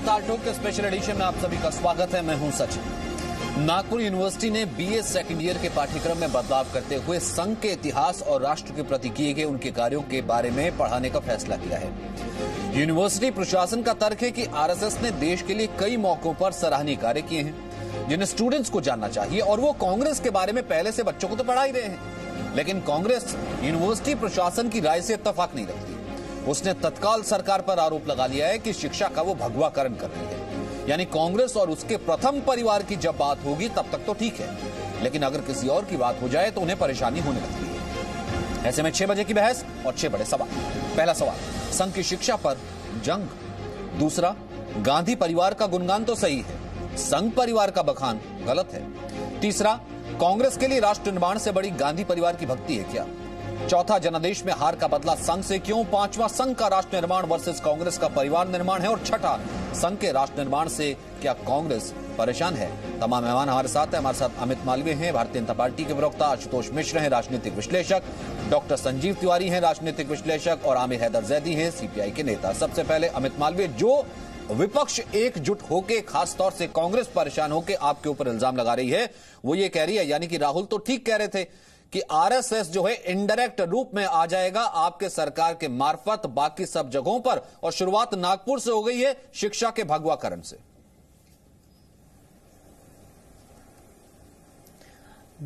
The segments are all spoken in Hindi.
ताल ठोक के स्पेशल एडिशन में आप सभी का स्वागत है। मैं हूं सचिन। नागपुर यूनिवर्सिटी ने बीए सेकंड ईयर के पाठ्यक्रम में बदलाव करते हुए संघ के इतिहास और राष्ट्र के प्रति किए गए उनके कार्यों के बारे में पढ़ाने का फैसला किया है। यूनिवर्सिटी प्रशासन का तर्क है कि आरएसएस ने देश के लिए कई मौकों पर सराहनीय कार्य किए हैं जिन्हें स्टूडेंट्स को जानना चाहिए, और वो कांग्रेस के बारे में पहले से बच्चों को तो पढ़ा ही रहे हैं। लेकिन कांग्रेस यूनिवर्सिटी प्रशासन की राय से इत्तेफाक नहीं रखती। उसने तत्काल सरकार पर आरोप लगा लिया है कि शिक्षा का वो भगवाकरण कर रही है। यानी कांग्रेस और उसके प्रथम परिवार की जब बात होगी तब तक तो ठीक है, लेकिन अगर किसी और की बात हो जाए तो उन्हें परेशानी होने लगती है। ऐसे में 6 बजे की बहस और 6 बड़े सवाल। पहला सवाल, संघ की शिक्षा पर जंग। दूसरा, गांधी परिवार का गुणगान तो सही है, संघ परिवार का बखान गलत है। तीसरा, कांग्रेस के लिए राष्ट्र निर्माण से बड़ी गांधी परिवार की भक्ति है क्या। चौथा, जनादेश में हार का बदला संघ से क्यों। पांचवा, संघ का राष्ट्र निर्माण वर्सेस कांग्रेस का परिवार निर्माण है। और छठा, संघ के राष्ट्र निर्माण से क्या कांग्रेस परेशान है। तमाम मेहमान हमारे साथ हैं। हमारे साथ अमित मालवीय हैं, भारतीय जनता पार्टी के प्रवक्ता, आशुतोष मिश्र हैं, राजनीतिक विश्लेषक, डॉक्टर संजीव तिवारी हैं, राजनीतिक विश्लेषक, और आमिर हैदर जैदी हैं, सीपीआई के नेता। सबसे पहले अमित मालवीय, जो विपक्ष एकजुट होके, खासतौर से कांग्रेस परेशान होके आपके ऊपर इल्जाम लगा रही है, वो ये कह रही है, यानी कि राहुल तो ठीक कह रहे थे कि आरएसएस जो है इनडायरेक्ट रूप में आ जाएगा आपके सरकार के मार्फत बाकी सब जगहों पर, और शुरुआत नागपुर से हो गई है शिक्षा के भगवाकरण से।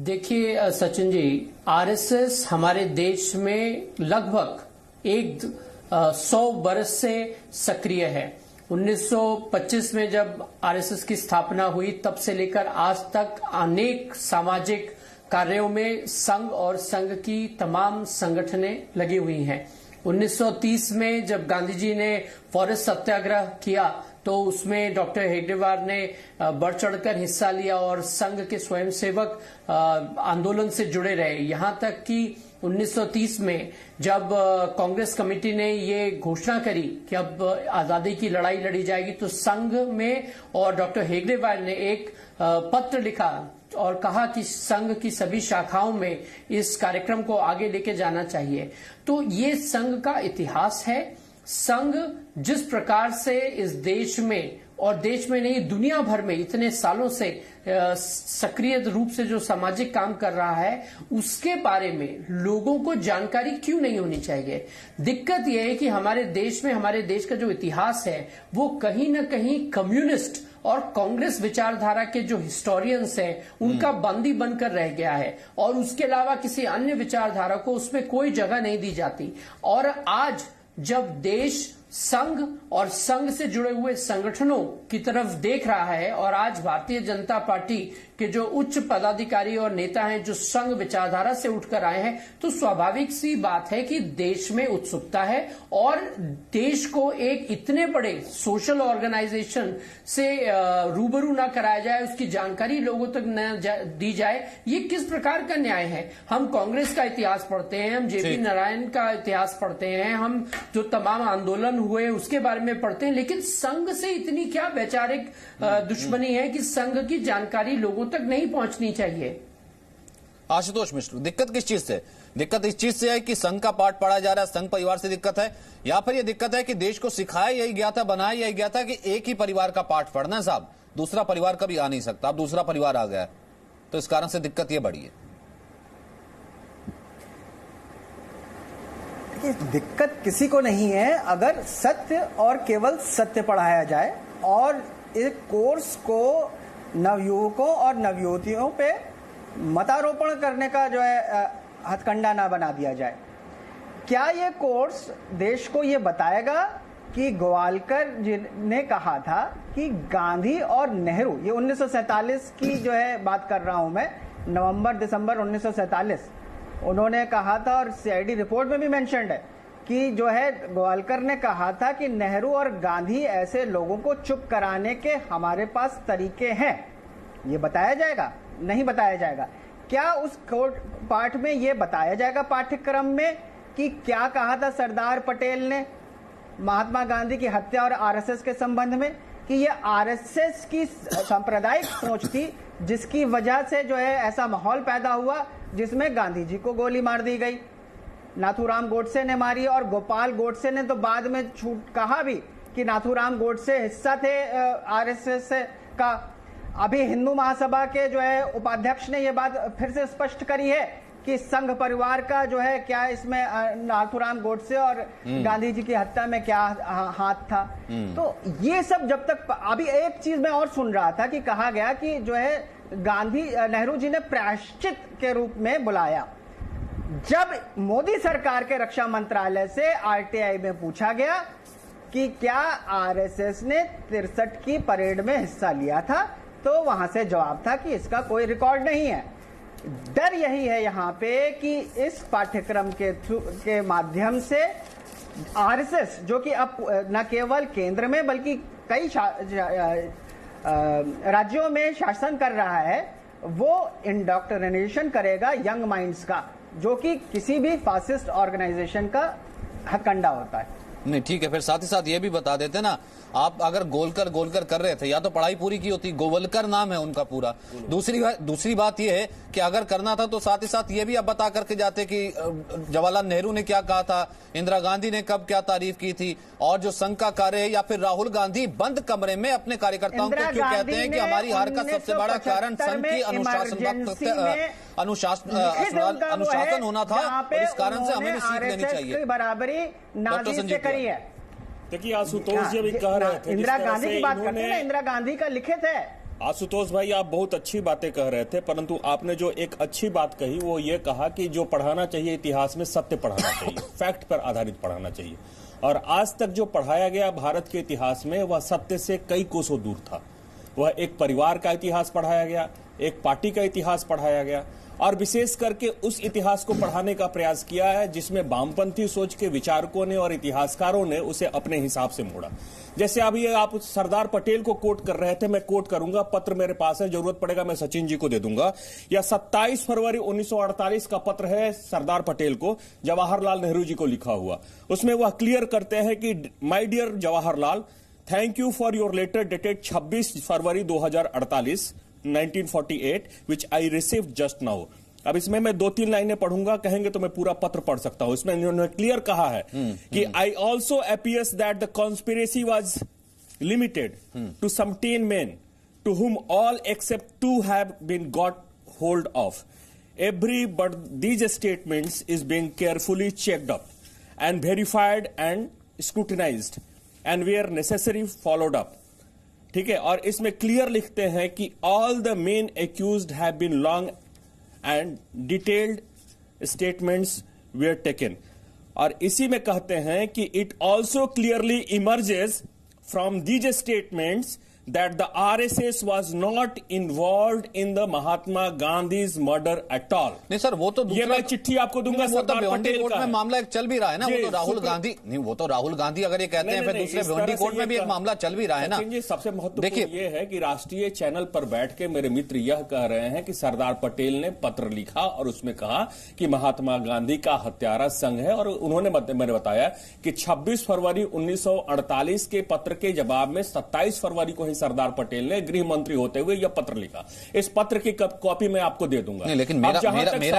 देखिए सचिन जी, आरएसएस हमारे देश में लगभग 100 वर्ष से सक्रिय है। 1925 में जब आरएसएस की स्थापना हुई तब से लेकर आज तक अनेक सामाजिक कार्यों में संघ और संघ की तमाम संगठनें लगी हुई हैं। 1930 में जब गांधी जी ने फॉरेस्ट सत्याग्रह किया तो उसमें डॉक्टर हेगडेवार ने बढ़ चढ़कर हिस्सा लिया और संघ के स्वयंसेवक आंदोलन से जुड़े रहे। यहां तक कि 1930 में जब कांग्रेस कमेटी ने ये घोषणा करी कि अब आजादी की लड़ाई लड़ी जाएगी, तो संघ में और डॉक्टर हेगडेवार ने एक पत्र लिखा और कहा कि संघ की सभी शाखाओं में इस कार्यक्रम को आगे लेके जाना चाहिए। तो ये संघ का इतिहास है। संघ जिस प्रकार से इस देश में, और देश में नहीं दुनिया भर में इतने सालों से सक्रिय रूप से जो सामाजिक काम कर रहा है, उसके बारे में लोगों को जानकारी क्यों नहीं होनी चाहिए। दिक्कत यह है कि हमारे देश में, हमारे देश का जो इतिहास है वो कहीं ना कहीं कम्युनिस्ट और कांग्रेस विचारधारा के जो हिस्टोरियंस हैं उनका बंदी बनकर रह गया है, और उसके अलावा किसी अन्य विचारधारा को उसमें कोई जगह नहीं दी जाती। और आज जब देश संघ और संघ से जुड़े हुए संगठनों की तरफ देख रहा है, और आज भारतीय जनता पार्टी के जो उच्च पदाधिकारी और नेता हैं जो संघ विचारधारा से उठकर आए हैं, तो स्वाभाविक सी बात है कि देश में उत्सुकता है और देश को एक इतने बड़े सोशल ऑर्गेनाइजेशन से रूबरू ना कराया जाए, उसकी जानकारी लोगों तक न दी जाए, ये किस प्रकार का न्याय है। हम कांग्रेस का इतिहास पढ़ते हैं, हम जेपी नारायण का इतिहास पढ़ते हैं, हम जो तमाम आंदोलन हुए उसके बारे में पढ़ते हैं, लेकिन संघ से इतनी क्या वैचारिक दुश्मनी है कि संघ की जानकारी लोगों तक नहीं पहुंचनी चाहिए। आशुतोष मिश्र, दिक्कत किस चीज से? दिक्कत इस चीज से है कि संघ का पाठ पढ़ा जा रहा है, संघ परिवार से दिक्कत है, या फिर यह दिक्कत है कि देश को सिखाया यही गया था, बनाया यही गया था कि एक ही परिवार का पाठ पढ़ना है साहब, दूसरा परिवार कभी आ नहीं सकता, अब दूसरा परिवार आ गया है, तो इस कारण से दिक्कत यह बढ़ी है। दिक्कत किसी को नहीं है अगर सत्य और केवल सत्य पढ़ाया जाए और इस कोर्स को नवयुवकों और नवयुवतियों पे मतारोपण करने का जो है हथकंडा ना बना दिया जाए। क्या ये कोर्स देश को ये बताएगा कि गोवालकर जी ने कहा था कि गांधी और नेहरू, ये 1947 की जो है बात कर रहा हूं मैं, नवंबर दिसंबर 1947 उन्होंने कहा था, और सीआईडी रिपोर्ट में भी मेंशन्ड है कि जो है गोवालकर ने कहा था कि नेहरू और गांधी ऐसे लोगों को चुप कराने के हमारे पास तरीके हैं। ये बताया जाएगा? नहीं बताया जाएगा। क्या उस पाठ में ये बताया जाएगा पाठ्यक्रम में कि क्या कहा था सरदार पटेल ने महात्मा गांधी की हत्या और आरएसएस के संबंध में, कि ये आरएसएस की सांप्रदायिक सोच थी जिसकी वजह से जो है ऐसा माहौल पैदा हुआ जिसमें गांधी जी को गोली मार दी गई, नाथूराम गोडसे ने मारी, और गोपाल गोडसे ने तो बाद में कहा भी कि नाथूराम गोडसे हिस्सा थे आरएसएस का। अभी हिंदू महासभा के जो है उपाध्यक्ष ने यह बात फिर से स्पष्ट करी है कि संघ परिवार का जो है क्या इसमें नाथूराम गोडसे और गांधी जी की हत्या में क्या हाथ था। तो ये सब जब तक अभी एक चीज मैं और सुन रहा था कि कहा गया कि जो है नेहरू जी ने प्रायश्चित के रूप में बुलाया। जब मोदी सरकार के रक्षा मंत्रालय से आरटीआई में पूछा गया कि क्या आरएसएस ने 63 की परेड में हिस्सा लिया था, तो वहां से जवाब था कि इसका कोई रिकॉर्ड नहीं है। डर यही है यहां पे कि इस पाठ्यक्रम के माध्यम से आरएसएस, जो कि अब न केवल केंद्र में बल्कि कई राज्यों में शासन कर रहा है, वो इंडोक्ट्रिनेशन करेगा यंग माइंड्स का, जो कि किसी भी फासिस्ट ऑर्गेनाइजेशन का हथकंडा होता है। नहीं ठीक है, फिर साथ ही साथ ये भी बता देते ना, आप अगर गोलकर कर रहे थे या तो पढ़ाई पूरी की होती, गोवलकर नाम है उनका पूरा। दूसरी बात ये है कि अगर करना था तो साथ ही साथ ये भी आप बता करके जाते कि जवाहरलाल नेहरू ने क्या कहा था, इंदिरा गांधी ने कब क्या तारीफ की थी, और जो संघ का कार्य है, या फिर राहुल गांधी बंद कमरे में अपने कार्यकर्ताओं को क्यों कहते हैं कि हमारी हार का सबसे बड़ा कारण संघ की अनुशासन होना था, और इस कारण से हमें भी सीख लेनी चाहिए। बराबरी नाज़ी से करी है। देखिए आशुतोष जी अभी कह रहे थे, इंदिरा गांधी की बात करते हैं ना, इंदिरा गांधी का लिखित है। आशुतोष भाई आप बहुत अच्छी बातें कह रहे थे, परंतु आपने जो एक अच्छी बात कही वो ये कहा कि जो पढ़ाना चाहिए इतिहास में सत्य पढ़ाना चाहिए, फैक्ट पर आधारित पढ़ाना चाहिए। और आज तक जो पढ़ाया गया भारत के इतिहास में वह सत्य से कई कोसों दूर था। वह एक परिवार का इतिहास पढ़ाया गया, एक पार्टी का इतिहास पढ़ाया गया, और विशेष करके उस इतिहास को पढ़ाने का प्रयास किया है जिसमें वामपंथी सोच के विचारकों ने और इतिहासकारों ने उसे अपने हिसाब से मोड़ा। जैसे अभी आप सरदार पटेल को कोट कर रहे थे, मैं कोट करूंगा, पत्र मेरे पास है, जरूरत पड़ेगा मैं सचिन जी को दे दूंगा। यह 27 फरवरी 1948 का पत्र है सरदार पटेल को जवाहरलाल नेहरू जी को लिखा हुआ। उसमें वह क्लियर करते हैं कि my dear Jawaharlal, thank you for your letter dated 26 February 2048 1948 which I received just now। अब इसमें मैं 2-3 लाइनें पढ़ूंगा, कहेंगे तो मैं पूरा पत्र पढ़ सकता हूं। इसमें इन्होंने क्लियर कहा है कि I also appears that the conspiracy was limited to some 10 men to whom all except 2 have been got hold of. Every but these statements is being carefully checked up and verified and scrutinized and where necessary followed up। ठीक है, और इसमें क्लियर लिखते हैं कि all the men accused have been long and detailed statements were taken. और इसी में कहते हैं कि it also clearly emerges from these statements that the RSS was not involved in the Mahatma Gandhi's murder at all। नहीं सर, वो तो ये मैं चिट्ठी आपको दूंगा, वो तो भिवंडी कोर्ट में मामला एक चल भी रहा है ना, वो तो राहुल गांधी नहीं, वो तो राहुल गांधी अगर ये कहते हैं फिर दूसरे भिवंडी कोर्ट में भी एक मामला चल भी रहा है ना। सबसे महत्वपूर्ण ये है कि राष्ट्रीय चैनल पर बैठ के मेरे मित्र यह कह रहे हैं कि सरदार पटेल ने पत्र लिखा और उसमें कहा कि महात्मा गांधी का हत्यारा संघ है, और उन्होंने मैंने बताया कि 26 फरवरी 1948 के पत्र के जवाब में 27 फरवरी को ही सरदार पटेल ने गृह मंत्री होते हुए यह पत्र लिखा। इस पत्र की कॉपी मैं आपको दे दूंगा। नहीं, लेकिन मेरा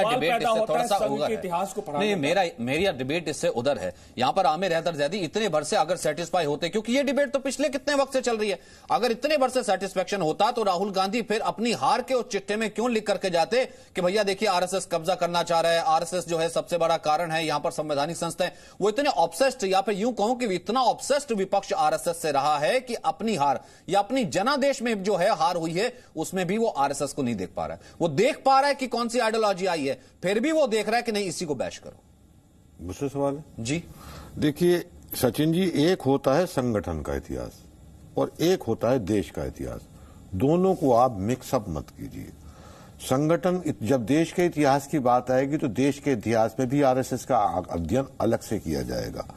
डिबेट इससे थोड़ा सा उधर इतिहास को नहीं, मेरा डिबेट इससे उधर है। यहां पर आमिर हैदर जैदी इतने भर से अगर सेटिस्फाई होते, क्योंकि ये डिबेट तो पिछले कितने वक्त से चल रही है, अगर इतने भर से सेटिस्फेक्शन होता तो राहुल गांधी फिर अपनी हार के उस चिट्ठे में क्यों लिख करके जाते कि भैया देखिए आरएसएस कब्जा करना चाह रहा है, आरएसएस जो है सबसे बड़ा कारण है, यहां पर संवैधानिक संस्थाएं। वो इतने ऑब्सेस्ड, या फिर यूं कहूं कि इतना ऑब्सेस्ड विपक्ष आरएसएस से रहा है कि अपनी हार या अपनी जनादेश में जो है हार हुई है उसमें भी वो आरएसएस को नहीं देख पा रहा है। वो देख पा रहा है कि कौन सी आइडियोलॉजी आई है, फिर भी वो देख रहा है कि नहीं इसी को बैश करो। मुझसे सवाल है जी। देखिए सचिन जी, एक होता है संगठन का इतिहास और एक होता है देश का इतिहास। दोनों को आप मिक्सअप मत कीजिए। संगठन, जब देश के इतिहास की बात आएगी तो देश के इतिहास में भी आरएसएस का अध्ययन अलग से किया जाएगा।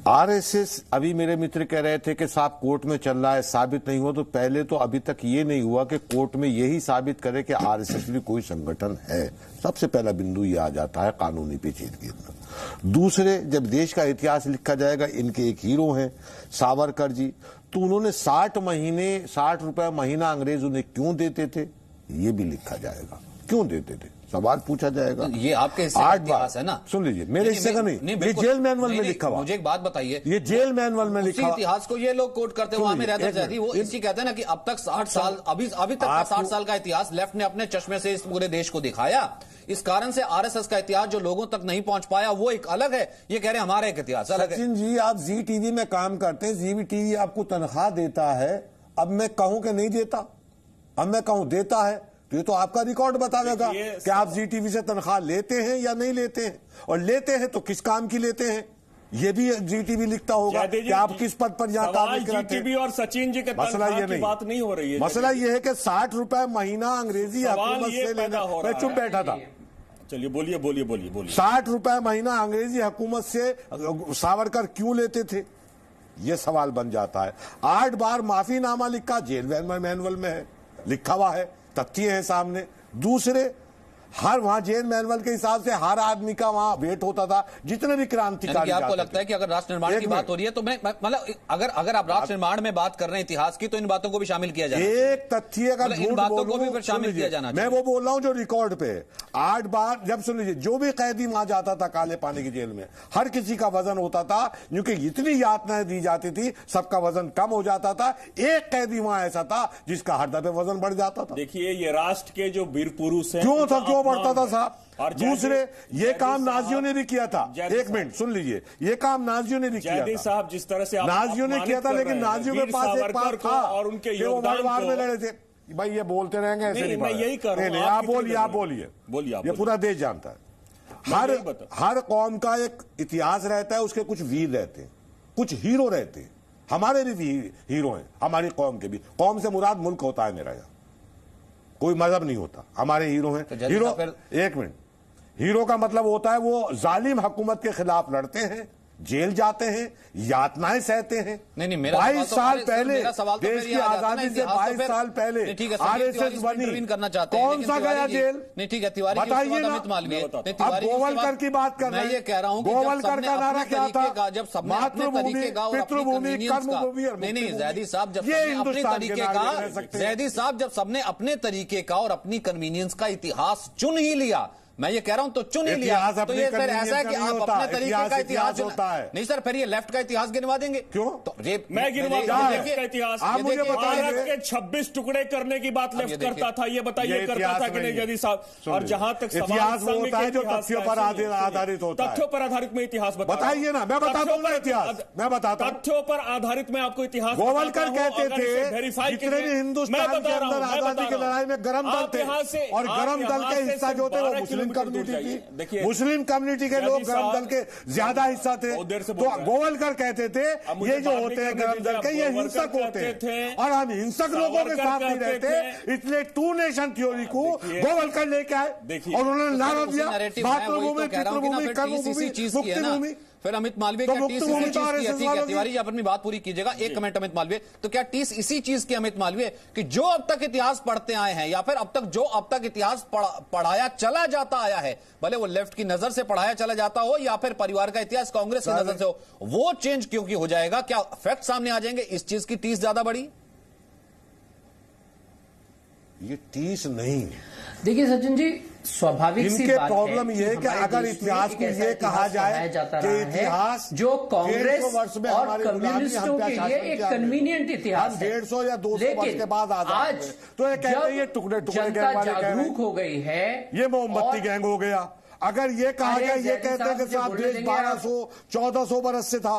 आरएसएस, अभी मेरे मित्र कह रहे थे कि साहब कोर्ट में चल रहा है, साबित नहीं हुआ, तो पहले तो अभी तक ये नहीं हुआ कि कोर्ट में यही साबित करे कि आरएसएस भी कोई संगठन है। सबसे पहला बिंदु ये आ जाता है कानूनी पेचीदगी अंदर। दूसरे, जब देश का इतिहास लिखा जाएगा, इनके एक हीरो हैं सावरकर जी, तो उन्होंने 60 रुपए महीना अंग्रेज उन्हें क्यों देते थे ये भी लिखा जाएगा। क्यों देते थे सवाल पूछा जाएगा। ये आपके हिस्से का 8 बार इतिहास है ना। सुन लीजिए, मेरे हिस्से का नहीं, ये बिल्कुल। जेल मैनुअल में लिखा हुआ। मुझे एक बात बताइए, ये जेल मैनुअल में लिखा हुआ इतिहास को ये लोग कोट करते हुए हमें रहता जाती, वो इसी कहते हैं ना कि अब तक 60 साल, अभी तक का 60 साल का इतिहास लेफ्ट ने अपने चश्मे से इस पूरे देश को दिखाया। इस कारण से आरएसएस का इतिहास जो लोगों तक नहीं पहुंच पाया वो एक अलग है, ये कह रहे हैं हमारा एक इतिहास अलग है। सचिन जी, आप जी टीवी में काम करते हैं, जी टीवी आपको तनख्वाह देता है। अब मैं कहूं कि नहीं देता, अब मैं कहूं देता है, तो ये तो आपका रिकॉर्ड बता देगा कि आप जी टीवी से तनख्वाह लेते हैं या नहीं लेते हैं, और लेते हैं तो किस काम की लेते हैं, ये भी जी टीवी लिखता होगा कि आप किस पद पर यहाँ काम करते हैं। जीटीवी और सचिन जी के मसला ये की बात नहीं हो रही है। मसला ये है कि 60 रुपए महीना अंग्रेजी हुकूमत से लेना। मैं चुप बैठा था, चलिए बोलिए। 60 रुपए महीना अंग्रेजी हुकूमत से सावरकर क्यों लेते थे, ये सवाल बन जाता है। 8 बार माफीनामा लिखा, जेल मैनुअल में है, लिखा हुआ है, तथ्य है सामने। दूसरे, हर वहां जेल मैनुअल के हिसाब से हर आदमी का वहां वेट होता था, जितने भी क्रांतिकारी। आपको लगता है कि अगर राष्ट्र निर्माण की बात हो रही है तो मैं मतलब अगर आप राष्ट्र निर्माण में बात कर रहे हैं इतिहास की, तो इन बातों को भी शामिल किया जाए। एक तथ्य का इन बातों को भी शामिल किया जाना मैं वो बोल रहा हूं जो रिकॉर्ड पे 8 बार, जब सुन लीजिए, जो भी कैदी वहां जाता था काले पानी की जेल में, हर किसी का वजन होता था, क्योंकि इतनी यातनाएं दी जाती थी, सबका वजन कम हो जाता था। एक कैदी वहां ऐसा था जिसका हर दफे वजन बढ़ जाता था। देखिए, ये राष्ट्र के जो वीर पुरुष हैं, क्यों बढ़ता था साहब? और दूसरे, ये काम नाजियों ने भी किया था। एक मिनट सुन लीजिए, ये काम नाजियों ने भी किया था साहब, जिस तरह से नाजियों ने किया था, लेकिन नाजियों के पास एक बात था और उनके योगदान में लड़े थे। भाई ये बोलते रहेंगे ऐसे नहीं, मैं यही कर रहा हूं। आप बोलिए, ये पूरा देश जानता है। हर कौम का एक इतिहास रहता है, उसके कुछ वीर रहते हैं, कुछ हीरो रहते हैं। हमारे भी हीरो हैं, हमारी कौम के भी। कौम से मुराद मुल्क होता है मेरा, यहाँ कोई मजहब नहीं होता। हमारे हीरो हैं। हीरो, एक मिनट, हीरो का मतलब होता है वो जालिम हुकूमत के खिलाफ लड़ते हैं, जेल जाते हैं, यातनाएं सहते हैं। नहीं, 22 साल पहले, देश की आजादी से 22 साल पहले आरएसएस बनी, कौन सा गया जेल? नहीं, ठीक है, तिवारी बताइए ना। अब गोवलकर की बात कर रहे हैं। मैं ये कह रहा हूं कि गोवलकर का नारा क्या था? जब सबने अपने तरीके का और पितृभूमि, कर्मभूमि और नहीं, जैदी साहब जब अपने तरीके का, जैदी साहब जब सबने अपने तरीके का और अपनी कन्वीनियंस का इतिहास चुन ही लिया, मैं ये कह रहा हूं तो चुन ही लिया, तो ये फिर ऐसा है कि आप अपने तरीके का इतिहास होता है। नहीं सर, फिर ये लेफ्ट का इतिहास गिनवा देंगे क्यों? तो ये मैं गिनवा का इतिहास, आप मुझे भारत के 26 टुकड़े करने की बात लेफ्ट करता था, ये बताइए करता था कि नहीं जदी साहब? और जहां तक इतिहास वो होता है जो तथ्यों पर आधारित होता है। तथ्यों पर आधारित में इतिहास बताइए ना, मैं बताता हूँ इतिहास, मैं बताता हूँ। तथ्यों पर आधारित में आपको इतिहास। गोवलकर कहते थे जितने भी हिंदुस्तान के अंदर आजादी की लड़ाई में गरम दल थे, और गरम दल के हिस्सा जो थे वो मुस्लिम कम्युनिटी थी। मुस्लिम कम्युनिटी के लोग गरम दल के ज्यादा हिस्सा थे। तो गोवलकर कहते थे ये जो होते हैं गरम दल के, ये हिंसक होते हैं, और हम हिंसक लोगों के साथ नहीं रहते। इसलिए 2 नेशन थ्योरी को गोवलकर लेके आए और उन्होंने नारा दिया मातृभूमि, पितृभूमि, कर्मभूमि, मुक्तिभूमि। फिर अमित मालवीय तो क्या टीस इसी चीज की है? ठीक है तिवारी जी, आप अपनी बात पूरी कीजिएगा। एक कमेंट अमित मालवीय, तो क्या टीस इसी चीज की अमित मालवीय कि जो अब तक इतिहास पढ़ते आए हैं, या फिर अब तक इतिहास पढ़ाया चला जाता आया है, भले वो लेफ्ट की नजर से पढ़ाया चला जाता हो या फिर परिवार का इतिहास कांग्रेस की नजर से हो, वो चेंज क्योंकि हो जाएगा? क्या फैक्ट सामने आ जाएंगे? इस चीज की टीस ज्यादा बड़ी? ये टीस नहीं। देखिए सचिन जी, स्वाभाविक सी बात प्रॉब्लम ये है कि अगर इतिहास को ये कहा जाए कि इतिहास जो कांग्रेस और कम्युनिस्टों के लिए एक कन्वीनियंट इतिहास है, 150 या 200 वर्ष के बाद आज तो ये कहते हैं ये टुकड़े टुकड़े जागरूक हो गई है, ये मोमबत्ती गैंग हो गया। अगर ये कहा गया, ये कहते हैं कि साहब देश 1200-1400 बरस से था,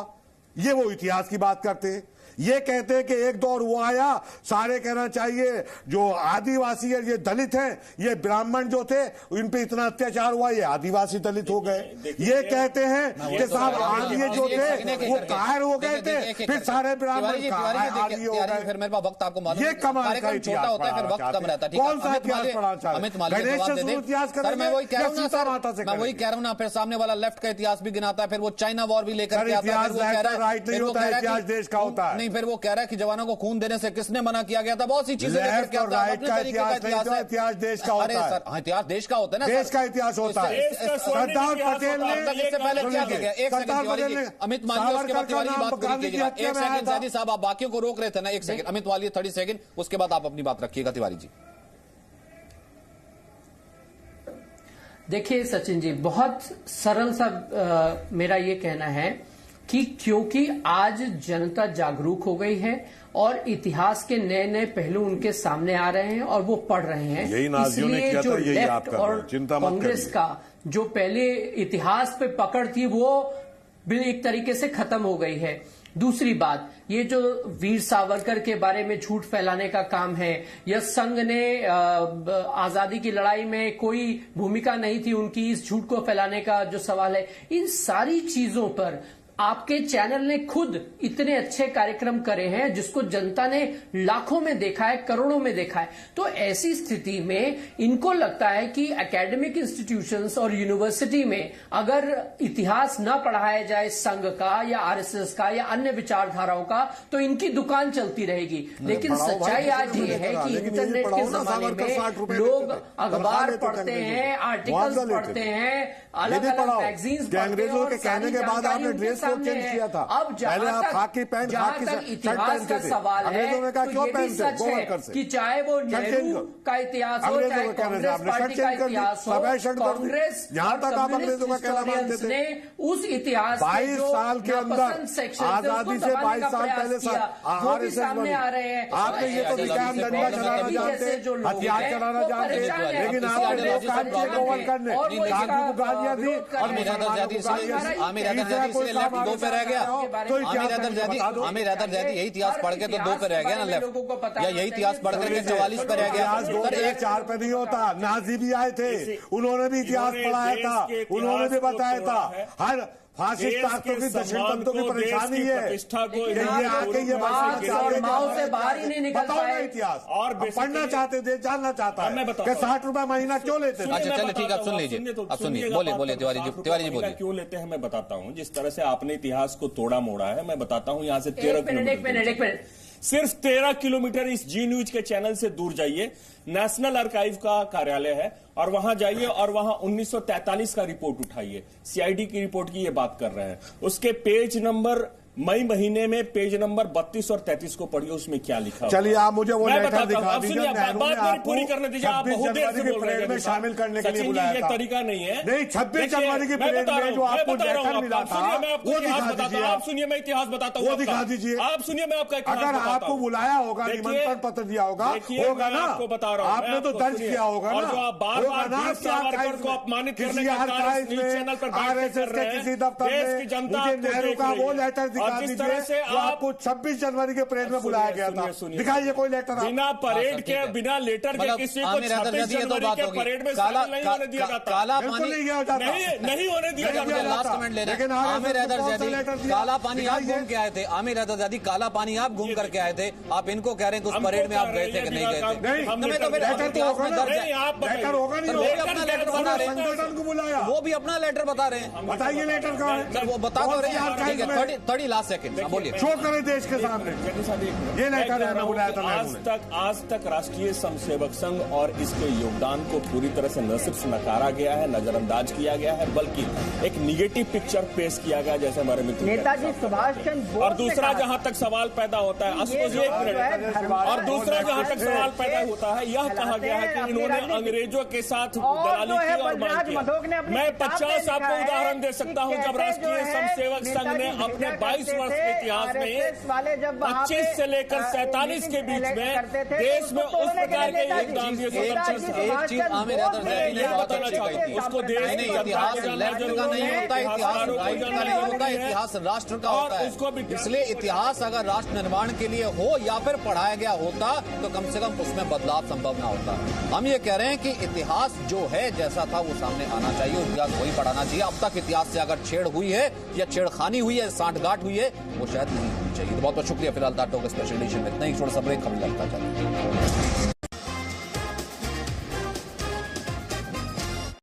ये वो इतिहास की बात करते हैं। ये कहते हैं कि एक दौर वो आया, सारे कहना चाहिए जो आदिवासी है, ये दलित हैं, ये ब्राह्मण जो थे इन पे इतना अत्याचार हुआ, ये आदिवासी दलित हो गए। ये कहते हैं कि साहब आर्य जो थे वो कायर हो गए थे, फिर सारे ब्राह्मण आर्य हो गए। फिर मेरे पास वक्त आपको मालूम, ये कमाल का इतिहास होता है, फिर वक्त कम रहता है। कौन सा इतिहास पढ़ाना चाहते? अमित मालवीय इतिहास सर, मैं वही कह रहा हूँ ना सर, मैं वही कह रहा हूँ ना, फिर सामने वाला लेफ्ट का इतिहास भी गिनाता है, फिर वो चाइना वॉर भी लेकर के आता है, इतिहास देश का होता है। नहीं, फिर वो कह रहा है कि जवानों को खून देने से किसने मना किया गया था, बहुत सी चीजें लेकर के आता है। अपने तरीके का इतिहास है, इतिहास देश का होता है। अरे सर, इतिहास देश का होता है ना, देश का इतिहास होता है। सरदार पटेल ने इससे पहले क्या किया गया? एक सेकंड अमित मालवीय, उसके बाद तिवारी बात पूरी कीजिएगा। एक सेकंड जैदी साहब, आप बाकियों को रोक रहे थे ना, एक सेकंड अमित मालवीय 30 सेकंड, उसके बाद आप अपनी बात रखिएगा तिवारी जी। देखिए सचिन जी, बहुत सरल सा मेरा ये कहना है कि क्योंकि आज जनता जागरूक हो गई है और इतिहास के नए नए पहलू उनके सामने आ रहे हैं और वो पढ़ रहे हैं, यही नाज़ियों ने किया था, यही आप कर रहे हैं, चिंता मत कांग्रेस करिए। का जो पहले इतिहास पे पकड़ थी वो एक तरीके से खत्म हो गई है। दूसरी बात, ये जो वीर सावरकर के बारे में झूठ फैलाने का काम है, या संघ ने आजादी की लड़ाई में कोई भूमिका नहीं थी उनकी, इस झूठ को फैलाने का जो सवाल है, इन सारी चीजों पर आपके चैनल ने खुद इतने अच्छे कार्यक्रम करे हैं जिसको जनता ने लाखों में देखा है, करोड़ों में देखा है। तो ऐसी स्थिति में इनको लगता है कि एकेडमिक इंस्टीट्यूशंस और यूनिवर्सिटी में अगर इतिहास न पढ़ाया जाए संघ का या आरएसएस का या अन्य विचारधाराओं का, तो इनकी दुकान चलती रहेगी। लेकिन सच्चाई आज ये है कि इंटरनेट के जमाने में लोग अखबार पढ़ते हैं, आर्टिकल्स पढ़ते हैं, अलग अलग मैगजीन्स पढ़ते हैं, और कहने के बाद आपने ड्रेस कोड चेंज किया था। अब पहले आप खाकी पैंट, खाकी शर्ट पहनते थे। सवाल अंग्रेजों ने कहा क्यों पहनते गोवर्कर से, कि चाहे वो नेहरू का इतिहास हो, चाहे कांग्रेस पार्टी का इतिहास हो, कांग्रेस यहां तक आप अंग्रेजों का कहना मानते थे। ने उस इतिहास 22 साल के अंदर आजादी से 22 साल पहले सामने आ रहे हैं। आपने ये तो दिखाया हम डंडा चलाना जानते, हथियार चलाना जानते, लेकिन आपने लोग काम किए गोवर्कर करने, गांधी को गालियां दी और दो पे रह गया। आमिर हैदर जैदी यही इतिहास पढ़ के तो दो पे रह गया ना लेफ्ट, या यही इतिहास पढ़ करके 44 पे रह गया। दो पे 4 पे नहीं होता। नाजी भी आए थे, उन्होंने भी इतिहास पढ़ाया था, उन्होंने भी बताया था। हर फासिस्ट ताकतों की दक्षिणपंथों की परेशानी है, ये आके ये माओ से बाहर ही नहीं निकल पाए इतिहास, और पढ़ना चाहते थे, जानना चाहता है कि 60 रुपए महीना क्यों लेते थे। अच्छा चलिए ठीक है, आप सुन लीजिए, आप सुनिए, बोलिए तिवारी जी बोलिए। क्यों लेते हैं मैं बताता हूँ। जिस तरह से आपने इतिहास को तोड़ा मोड़ा है, मैं बताता हूँ। यहाँ से 13 किलोमीटर, सिर्फ 13 किलोमीटर इस जी न्यूज के चैनल से दूर जाइए, नेशनल आर्काइव का कार्यालय है, और वहां जाइए और वहां 1943 का रिपोर्ट उठाइए। सीआईडी की रिपोर्ट की ये बात कर रहे हैं। उसके पेज नंबर मई महीने में पेज नंबर 32 और 33 को पढ़िए, उसमें क्या लिखा। चलिए आप मुझे वो लेटर दिखा दीजिए। बात मेरी पूरी करने दीजिए। आप बहुत देर से बोल रहे हैं, में शामिल करने के लिए बुलाया ये था। तरीका नहीं है। नहीं, 26 जनवरी की परेड में जो आपको लेटर मिला था वो दिखा दीजिए। आप सुनिए, मैं इतिहास बताता हूँ, वो दिखा दीजिए। आप सुनिए, मैं आपका अगर आपको बुलाया होगा, निमंत्रण पत्र दिया होगा ना, आपको बता रहा हूँ, आपने तो दर्ज किया होगा ना। जो आप बार बार सावरकर को अपमानित करने का कार्य न्यूज चैनल पर आरएसएस के किसी दफ्तर में मुझे नेहरू का वो लेटर दिखा दीजिए। आपको 26 जनवरी के परेड में बुलाया गया था, दिखाइए कोई लेटर। बिना परेड के, बिना लेटर के किसी को 26 जनवरी के परेड में शामिल नहीं होने दिया जाता। काला पानी नहीं होने दिया जाता। लास्ट कमेंट ले रहे हैं। आमिर हैदर जैदी काला पानी आप घूम के आए थे। आमिर हैदर जैदी काला पानी आप घूम करके आए थे। आप इनको कह रहे हैं कि उस परेड में आप गए थे कि नहीं गए थे। हमें तो लेटर होगा नहीं, अपना लेटर बता रहे हैं, संगठन को बुलाया, वो भी अपना लेटर बता रहे हैं। बताइए लेटर कहाँ है। वो बता दो रहे हैं। 30 लास्ट सेकंड बोलिए। शो करें देश के सामने, ये लेटर है, बुलाया था। आज तक राष्ट्रीय स्वयंसेवक संघ और इसके योगदान को पूरी तरह से न सिर्फ नकारा गया है, नजरअंदाज किया गया है, बल्कि एक निगेटिव पिक्चर पेश किया गया, जैसे हमारे मित्र नेताजी सुभाष चंद्र बोस। और दूसरा जहां तक सवाल पैदा होता है, और दूसरा जहां तक सवाल पैदा होता है, यह कहा गया है कि इन्होंने अंग्रेजों के साथ दलाली की और मांग की। मैं 50 आपको उदाहरण दे सकता हूं, जब राष्ट्रीय स्वयंसेवक संघ ने अपने 22 वर्ष के इतिहास में 25 से लेकर 47 के बीच में देश में उस प्रकार के योगदान दिए। एक चीज आमिर हैदर जैदी ने बताना चाहती थी, उसको देश इतिहास लेफ्ट का नहीं होता, इतिहास राइट का नहीं होता, इतिहास राष्ट्र का होता है। इसलिए इतिहास अगर राष्ट्र निर्माण के लिए हो या फिर पढ़ाया गया होता तो कम से कम उसमें बदलाव संभव ना होता। हम ये कह रहे हैं कि इतिहास जो है जैसा था वो सामने आना चाहिए, इतिहास वही पढ़ाना चाहिए। अब तक इतिहास से अगर छेड़ हुई है या छेड़खानी हुई है, सांठगांठ हुई है, वो शायद नहीं होनी चाहिए। तो बहुत बहुत शुक्रिया। फिलहाल टाटो के स्पेशल एडिशन में इतना ही। छोटा सा ब्रेक, खबर लगता चले।